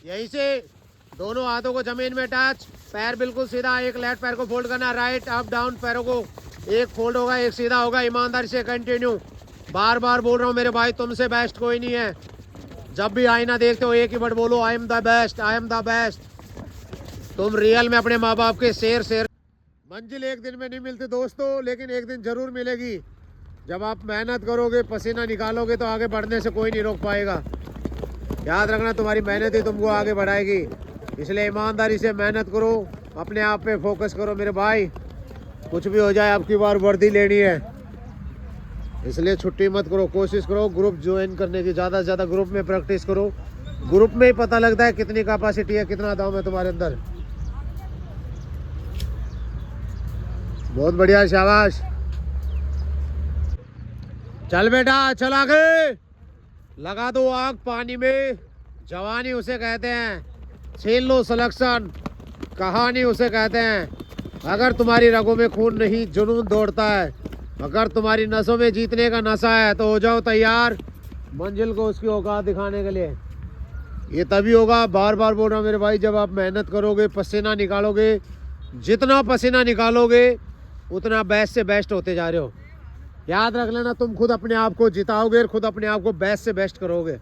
यहीं से दोनों हाथों को जमीन में टच, पैर बिल्कुल सीधा, एक लेफ्ट पैर को फोल्ड करना, राइट अप डाउन पैरों को, एक फोल्ड होगा एक सीधा होगा। ईमानदारी से कंटिन्यू। बार बार बोल रहा हूँ मेरे भाई, तुमसे बेस्ट कोई नहीं है। जब भी आईना देखते हो एक ही वर्ड बोलो, I am the best, I am the best. तुम रियल में अपने माँ बाप के शेर। मंजिल एक दिन में नहीं मिलती दोस्तों, लेकिन एक दिन जरूर मिलेगी। जब आप मेहनत करोगे, पसीना निकालोगे, तो आगे बढ़ने से कोई नहीं रोक पाएगा। याद रखना, तुम्हारी मेहनत ही तुमको आगे बढ़ाएगी। इसलिए ईमानदारी से मेहनत करो, अपने आप पे फोकस करो मेरे भाई। कुछ भी हो जाए, आपकी बार वर्दी लेनी है, इसलिए छुट्टी मत करो। कोशिश करो ग्रुप ज्वाइन करने की, ज़्यादा से ज़्यादा ग्रुप में प्रैक्टिस करो। ग्रुप में ही पता लगता है कितनी कैपेसिटी है, कितना दम है तुम्हारे अंदर। बहुत बढ़िया, शाबाश। चल बेटा, चल आगे। लगा दो आग पानी में, जवानी उसे कहते हैं। छीन लो सिलेक्शन, कहानी उसे कहते हैं। अगर तुम्हारी रगों में खून नहीं, जुनून दौड़ता है। अगर तुम्हारी नसों में जीतने का नशा है, तो हो जाओ तैयार मंजिल को उसकी औकात दिखाने के लिए। ये तभी होगा, बार बार बोल रहा हूँ मेरे भाई, जब आप मेहनत करोगे, पसीना निकालोगे। जितना पसीना निकालोगे उतना बेस्ट से बेस्ट होते जा रहे हो। याद रख लेना, तुम खुद अपने आप को जिताओगे, खुद अपने आप को बेस्ट से बेस्ट करोगे।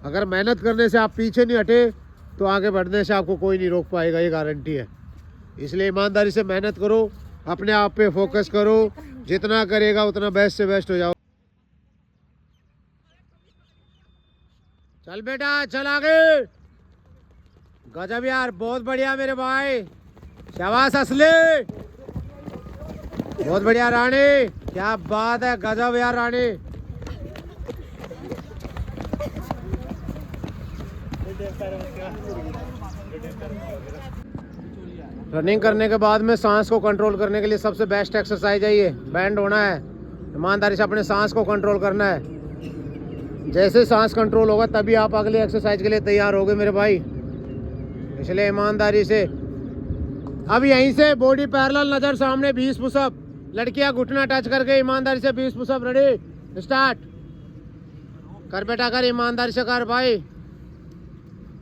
अगर मेहनत करने से आप पीछे नहीं हटे, तो आगे बढ़ने से आपको कोई नहीं रोक पाएगा, ये गारंटी है। इसलिए ईमानदारी से मेहनत करो, अपने आप पे फोकस करो। जितना करेगा उतना बेस्ट से बेस्ट हो जाओ। चल बेटा, चल आगे। गजब यार, बहुत बढ़िया मेरे भाई, शाबाश असली, बहुत बढ़िया रानी, क्या बात है, गजब यार रानी। रनिंग करने के बाद में सांस को कंट्रोल करने के लिए सबसे बेस्ट एक्सरसाइज है ये। बैंड होना है, ईमानदारी से अपने सांस को कंट्रोल करना है। जैसे सांस कंट्रोल होगा तभी आप अगले एक्सरसाइज के लिए तैयार होगे मेरे भाई। इसलिए ईमानदारी से अब यहीं से बॉडी पैरेलल, नजर सामने, 20 पुशअप। लड़कियां घुटना टच करके ईमानदारी से 20 पुशअप। Ready, start. कर बेटा कर, ईमानदारी से कर भाई,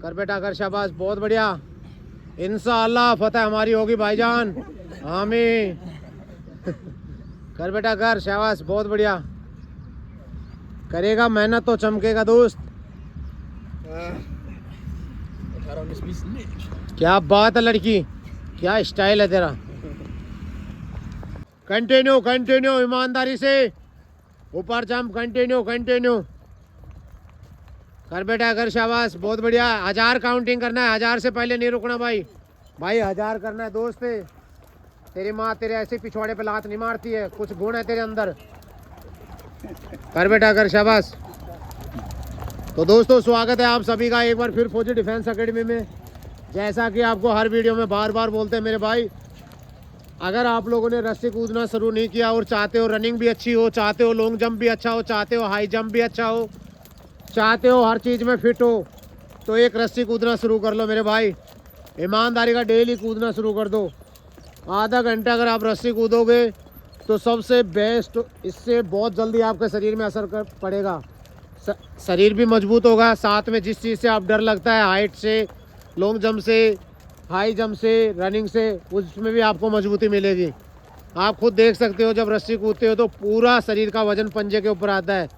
कर बेटा कर, शाबाश, बहुत बढ़िया। इंशाअल्लाह फतेह हमारी होगी भाईजान, आमीन। कर बेटा कर, शाबाश, बहुत बढ़िया। करेगा मेहनत तो चमकेगा दोस्त। 18-19-20 क्या बात है लड़की, क्या स्टाइल है तेरा। कंटिन्यू कंटिन्यू, ईमानदारी से ऊपर जंप, कंटिन्यू कंटिन्यू। कर बेटा कर, शाबाश, बहुत बढ़िया। 1000 काउंटिंग करना है, 1000 से पहले नहीं रुकना भाई। भाई 1000 करना है दोस्त। तेरी माँ तेरे ऐसे पिछवाड़े पे लात नहीं मारती है, कुछ गुण है तेरे अंदर। कर बेटा कर, शाबाश। तो दोस्तों, स्वागत है आप सभी का एक बार फिर फौजी डिफेंस एकेडमी में। जैसा कि आपको हर वीडियो में बार बार बोलते हैं मेरे भाई, अगर आप लोगों ने रस्सी कूदना शुरू नहीं किया और चाहते हो रनिंग भी अच्छी हो, चाहते हो लॉन्ग जंप भी अच्छा हो, चाहते हो हाई जंप भी अच्छा हो, चाहते हो हर चीज़ में फिट हो, तो एक रस्सी कूदना शुरू कर लो मेरे भाई। ईमानदारी का डेली कूदना शुरू कर दो। आधा घंटा अगर आप रस्सी कूदोगे तो सबसे बेस्ट, इससे बहुत जल्दी आपके शरीर में असर कर पड़ेगा। शरीर भी मजबूत होगा, साथ में जिस चीज़ से आप डर लगता है, हाइट से, लॉन्ग जंप से, हाई जंप से, रनिंग से, उसमें भी आपको मजबूती मिलेगी। आप खुद देख सकते हो, जब रस्सी कूदते हो तो पूरा शरीर का वजन पंजे के ऊपर आता है,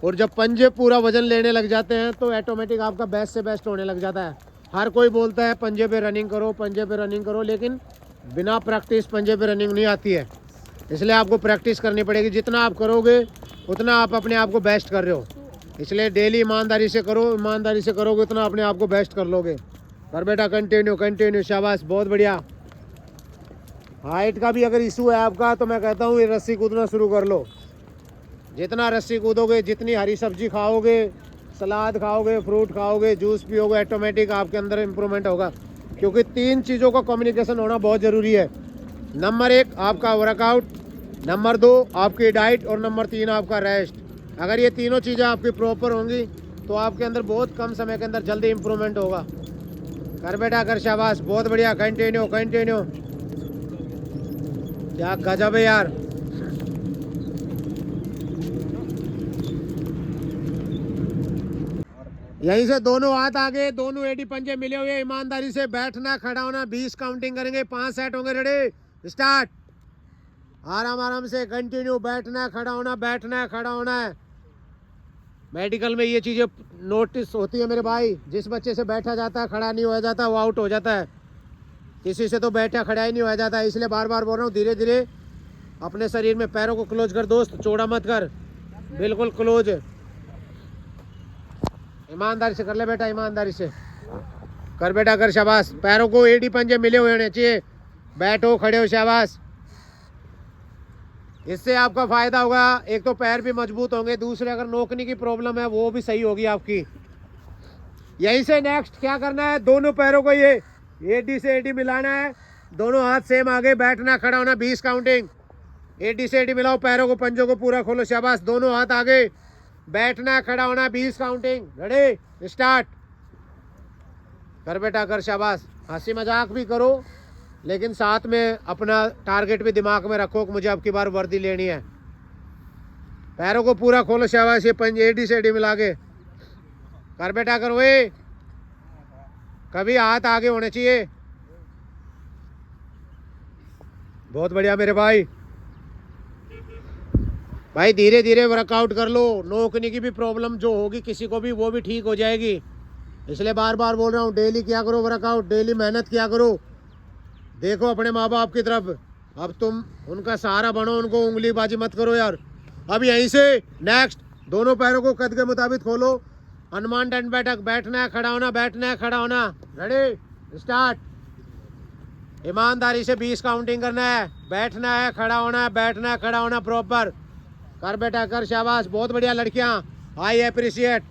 और जब पंजे पूरा वजन लेने लग जाते हैं तो ऑटोमेटिक आपका बेस्ट से बेस्ट होने लग जाता है। हर कोई बोलता है पंजे पे रनिंग करो, पंजे पे रनिंग करो, लेकिन बिना प्रैक्टिस पंजे पे रनिंग नहीं आती है। इसलिए आपको प्रैक्टिस करनी पड़ेगी। जितना आप करोगे उतना आप अपने आप को बेस्ट कर रहे हो। इसलिए डेली ईमानदारी से करो, ईमानदारी से करोगे उतना अपने आप को बेस्ट कर लोगे। कर बेटा कंटिन्यू कंटिन्यू, शाबाश, बहुत बढ़िया। हाइट का भी अगर इशू है आपका, तो मैं कहता हूँ ये रस्सी कूदना शुरू कर लो। जितना रस्सी कूदोगे, जितनी हरी सब्जी खाओगे, सलाद खाओगे, फ्रूट खाओगे, जूस पियोगे, ऑटोमेटिक आपके अंदर इम्प्रूवमेंट होगा। क्योंकि 3 चीज़ों का कम्युनिकेशन होना बहुत ज़रूरी है। नंबर 1 आपका वर्कआउट, नंबर 2 आपकी डाइट, और नंबर 3 आपका रेस्ट। अगर ये तीनों चीज़ें आपकी प्रॉपर होंगी तो आपके अंदर बहुत कम समय के अंदर जल्दी इम्प्रूवमेंट होगा। कर बेटा कर, शाबाश, बहुत बढ़िया। कंटिन्यू कंटिन्यू, क्या गजब है यार। यहीं से दोनों हाथ आगे, दोनों एडी पंजे मिले हुए, ईमानदारी से बैठना खड़ा होना, 20 काउंटिंग करेंगे, 5 सेट होंगे। Ready start. आराम आराम से कंटिन्यू, बैठना खड़ा होना, बैठना खड़ा होना है। मेडिकल में ये चीज़ें नोटिस होती है मेरे भाई, जिस बच्चे से बैठा जाता है खड़ा नहीं हो जाता वो आउट हो जाता है, किसी से तो बैठा खड़ा ही नहीं हो जाता है। इसलिए बार बार बोल रहा हूँ, धीरे धीरे अपने शरीर में पैरों को क्लोज कर दोस्त, चौड़ा मत कर, बिल्कुल क्लोज। ईमानदारी से कर ले बेटा, ईमानदारी से कर बेटा, कर। शाबाश। पैरों को एडी पंजे मिले हुए होने चाहिए, बैठो खड़े हो, शाबाश। इससे आपका फायदा होगा, एक तो पैर भी मजबूत होंगे, दूसरे अगर नोकनी की प्रॉब्लम है वो भी सही होगी आपकी। यहीं से नेक्स्ट क्या करना है, दोनों पैरों को ये एडी से एडी मिलाना है, दोनों हाथ सेम आगे, बैठना खड़ा होना, 20 काउंटिंग। एडी से एडी मिलाओ, पैरों को पंजों को पूरा खोलो, शाबाश। दोनों हाथ आगे, बैठना खड़ा होना, 20 काउंटिंग। Ready start. कर बेटा कर, शाबाश। हंसी मजाक भी करो, लेकिन साथ में अपना टारगेट भी दिमाग में रखो कि मुझे अब की बार वर्दी लेनी है। पैरों को पूरा खोलो, शाबाश। ये पंजे एडी से एडी मिला के कर बेटा कर। वे कभी हाथ आगे होने चाहिए। बहुत बढ़िया मेरे भाई। भाई धीरे धीरे वर्कआउट कर लो, नोकनी की भी प्रॉब्लम जो होगी किसी को भी, वो भी ठीक हो जाएगी। इसलिए बार बार बोल रहा हूँ, डेली किया करो वर्कआउट, डेली मेहनत किया करो। देखो अपने माँ बाप की तरफ, अब तुम उनका सहारा बनो, उनको उंगलीबाजी मत करो यार। अब यहीं से नेक्स्ट, दोनों पैरों को कद के मुताबिक खोलो, हनुमान दंड बैठक, बैठना है खड़ा होना, बैठना है खड़ा होना। Ready start. ईमानदारी से 20 काउंटिंग करना है, बैठना है खड़ा होना है, बैठना है खड़ा होना, प्रॉपर कर बेटा कर, शाबाश। बहुत बढ़िया लड़कियां, आई अप्रिशिएट।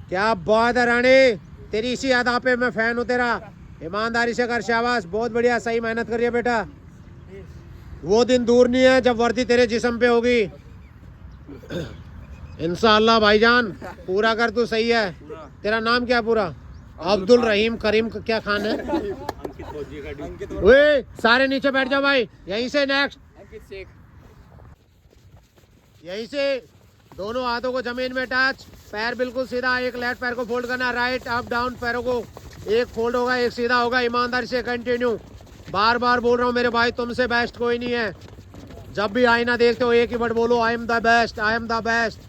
क्या बात है रानी, तेरी इसी अदा पे मैं फैन हूँ तेरा। ईमानदारी से कर, शाबाश। बहुत बढ़िया, सही मेहनत करिए बेटा। वो दिन दूर नहीं है जब वर्दी तेरे जिस्म पे होगी, इंशाअल्लाह भाईजान। पूरा कर तू, सही है। तेरा नाम क्या पूरा? अब्दुल रहीम करीम क्या खान है? वे सारे नीचे बैठ जाओ भाई। यहीं से नेक्स्ट, यहीं से दोनों हाथों को जमीन में टच, पैर बिल्कुल सीधा, एक लेफ्ट पैर को फोल्ड करना, राइट अप डाउन, पैरों को एक फोल्ड होगा एक सीधा होगा। ईमानदारी से कंटिन्यू। बार बार बोल रहा हूँ मेरे भाई, तुमसे बेस्ट कोई नहीं है। जब भी आईना देखते हो एक ही वर्ड बोलो, I am the best, I am the best.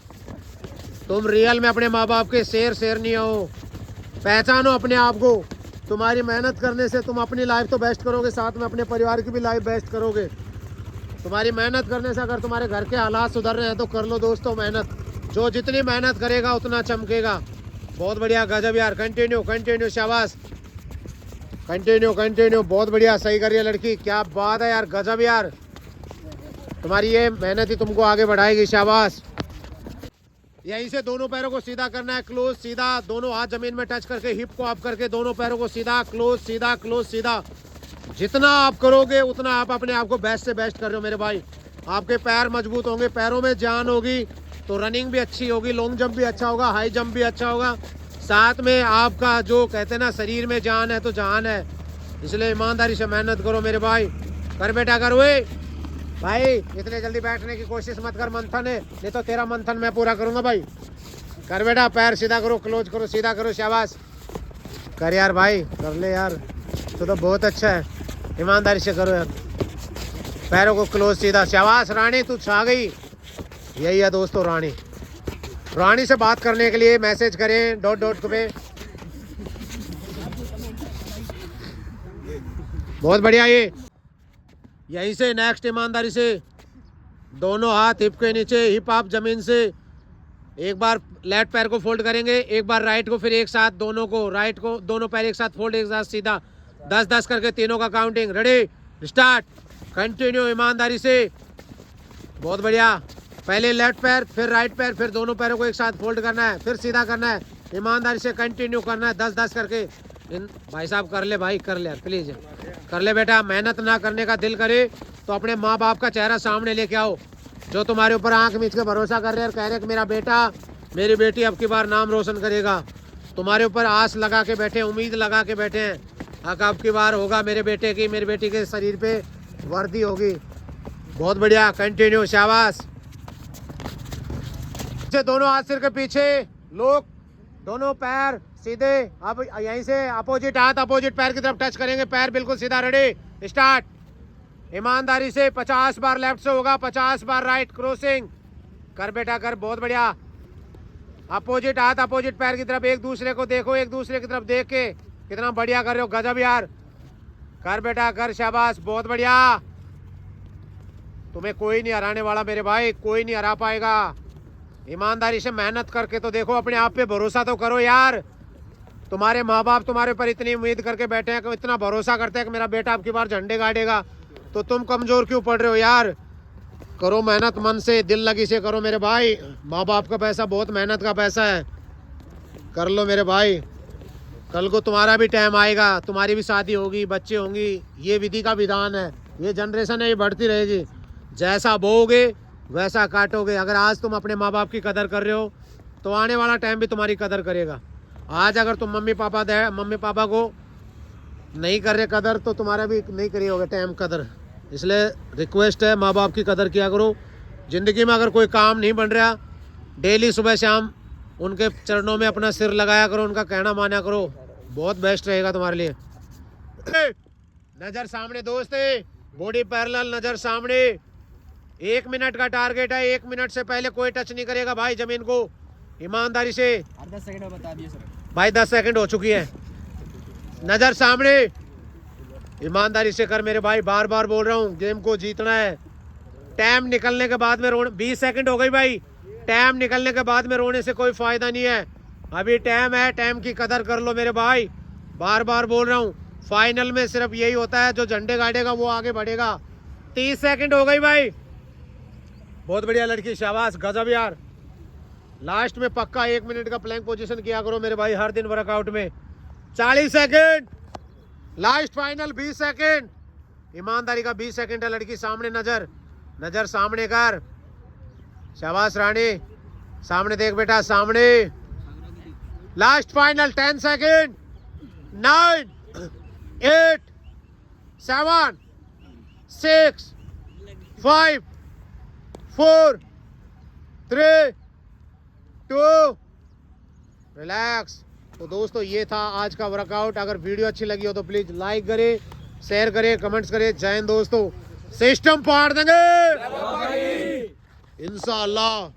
तुम रियल में अपने माँ बाप के शेर नहीं हो। पहचानो अपने आप को। तुम्हारी मेहनत करने से तुम अपनी लाइफ तो बेस्ट करोगे, साथ में अपने परिवार की भी लाइफ बेस्ट करोगे। तुम्हारी मेहनत करने से अगर तुम्हारे घर के हालात सुधर रहे हैं तो कर लो दोस्तों मेहनत। जो जितनी मेहनत करेगा उतना चमकेगा। बहुत बढ़िया, गजब यार। कंटिन्यू कंटिन्यू, शाबाश। कंटिन्यू कंटिन्यू, बहुत बढ़िया, सही कर रही है लड़की। क्या बात है यार, गजब यार। तुम्हारी ये मेहनत ही तुमको आगे बढ़ाएगी, शाबाश। यहीं से दोनों पैरों को सीधा करना है, क्लोज सीधा, दोनों हाथ जमीन में टच करके, हिप को अप करके, दोनों पैरों को सीधा, क्लोज सीधा, क्लोज सीधा। जितना आप करोगे उतना आप अपने आप को बेस्ट से बेस्ट कर रहे हो मेरे भाई। आपके पैर मजबूत होंगे, पैरों में जान होगी तो रनिंग भी अच्छी होगी, लॉन्ग जंप भी अच्छा होगा, हाई जंप भी अच्छा होगा। साथ में आपका जो कहते हैं ना, शरीर में जान है तो जान है। इसलिए ईमानदारी से मेहनत करो मेरे भाई। कर बेटा कर। वे भाई इतने जल्दी बैठने की कोशिश मत कर, मंथन है, नहीं तो तेरा मंथन मैं पूरा करूंगा भाई। कर बेटा, पैर सीधा करो, क्लोज करो, सीधा करो, शाबाश। कर यार भाई, कर ले यार, तो बहुत अच्छा है। ईमानदारी से करो यार, पैरों को क्लोज सीधा, शाबाश। रानी तू छा गई। यही है दोस्तों रानी। रानी से बात करने के लिए मैसेज करें डॉट पे। बहुत बढ़िया। ये यहीं से नेक्स्ट, ईमानदारी से दोनों हाथ हिप के नीचे, हिप आप जमीन से। एक बार लेफ्ट पैर को फोल्ड करेंगे, एक बार राइट को, फिर एक साथ दोनों को, राइट को दोनों पैर एक साथ फोल्ड, एक साथ सीधा, 10-10 करके तीनों का काउंटिंग। Ready start. कंटिन्यू ईमानदारी से। बहुत बढ़िया। पहले लेफ्ट पैर, फिर राइट पैर, फिर दोनों पैरों को एक साथ फोल्ड करना है, फिर सीधा करना है। ईमानदारी से कंटिन्यू करना है, 10-10 करके। भाई साहब कर ले भाई, कर ले यार प्लीज, कर ले बेटा। मेहनत ना करने का दिल करे तो अपने माँ बाप का चेहरा सामने लेके आओ, जो तुम्हारे ऊपर आंख मीच के भरोसा कर रहे हैं और कह रहे कि मेरा बेटा मेरी बेटी अब की बार नाम रोशन करेगा। तुम्हारे ऊपर आस लगा के बैठे, उम्मीद लगा के बैठे हैं, अब की बार होगा मेरे बेटे की, मेरी बेटी के शरीर पे वर्दी होगी। बहुत बढ़िया, कंटिन्यू, शाबाश। दोनों हाथ सिर के पीछे, लोग दोनों पैर सीधे। अब यहीं से अपोजिट हाथ अपोजिट पैर की तरफ टच करेंगे। पैर बिल्कुल सीधा, रेडी स्टार्ट। ईमानदारी से 50 बार लेफ्ट से होगा, 50 बार राइट। क्रॉसिंग कर बेटा कर, बहुत बढ़िया। अपोजिट हाथ अपोजिट पैर की तरफ, एक दूसरे को देखो, एक दूसरे की तरफ देख के कितना बढ़िया कर रहे हो, गजब यार। कर बेटा कर, शाबाश, बहुत बढ़िया। तुम्हें कोई नहीं हराने वाला मेरे भाई, कोई नहीं हरा पाएगा। ईमानदारी से मेहनत करके तो देखो, अपने आप पे भरोसा तो करो यार। तुम्हारे माँ बाप तुम्हारे ऊपर इतनी उम्मीद करके बैठे हैं, कि इतना भरोसा करते हैं कि मेरा बेटा अब की बार झंडे गाड़ेगा, तो तुम कमजोर क्यों पड़ रहे हो यार। करो मेहनत, मन से दिल लगी से करो मेरे भाई। माँ बाप का पैसा बहुत मेहनत का पैसा है, कर लो मेरे भाई। कल को तुम्हारा भी टाइम आएगा, तुम्हारी भी शादी होगी, बच्चे होंगी। ये विधि का विधान है, ये जनरेशन है, ये बढ़ती रहेगी। जैसा बोओगे वैसा काटोगे। अगर आज तुम अपने माँ बाप की कदर कर रहे हो तो आने वाला टाइम भी तुम्हारी कदर करेगा। आज अगर तुम मम्मी पापा को नहीं कर रहे कदर, तो तुम्हारा भी नहीं करी होगा टाइम कदर। इसलिए रिक्वेस्ट है, माँ बाप की कदर किया करो। ज़िंदगी में अगर कोई काम नहीं बन रहा, डेली सुबह शाम उनके चरणों में अपना सिर लगाया करो, उनका कहना माना करो, बहुत बेस्ट रहेगा तुम्हारे लिए। नज़र सामने दोस्त, बॉडी पैरेलल, नज़र सामने। 1 मिनट का टारगेट है, 1 मिनट से पहले कोई टच नहीं करेगा भाई जमीन को। ईमानदारी से 10 सेकंड में बता दिए सर भाई, 10 सेकंड हो चुकी है। नज़र सामने, ईमानदारी से कर मेरे भाई, बार बार बोल रहा हूँ, गेम को जीतना है। टाइम निकलने के बाद में रोने, 20 सेकंड हो गई भाई। टाइम निकलने के बाद में रोने से कोई फ़ायदा नहीं है। अभी टाइम है, टाइम की कदर कर लो मेरे भाई। बार बार बोल रहा हूँ, फाइनल में सिर्फ यही होता है, जो झंडे गाड़ेगा वो आगे बढ़ेगा। 30 सेकंड हो गई भाई, बहुत बढ़िया लड़की, शाबाश, गजब यार। लास्ट में पक्का 1 मिनट का प्लैंक पोजीशन किया करो मेरे भाई हर दिन वर्कआउट में। 40 सेकंड, लास्ट फाइनल 20 सेकंड। ईमानदारी का 20 सेकंड है। लड़की सामने, नजर सामने कर, शाबाश रानी, सामने देख बेटा, सामने। Last final 10 second. 9 8 7 6 5 4 3 2 रिलैक्स। तो दोस्तों ये था आज का वर्कआउट। अगर वीडियो अच्छी लगी हो तो प्लीज लाइक करें, शेयर करें, कमेंट्स करें। जय हिंद दोस्तों, सिस्टम पाड़ देंगे इंशाअल्लाह।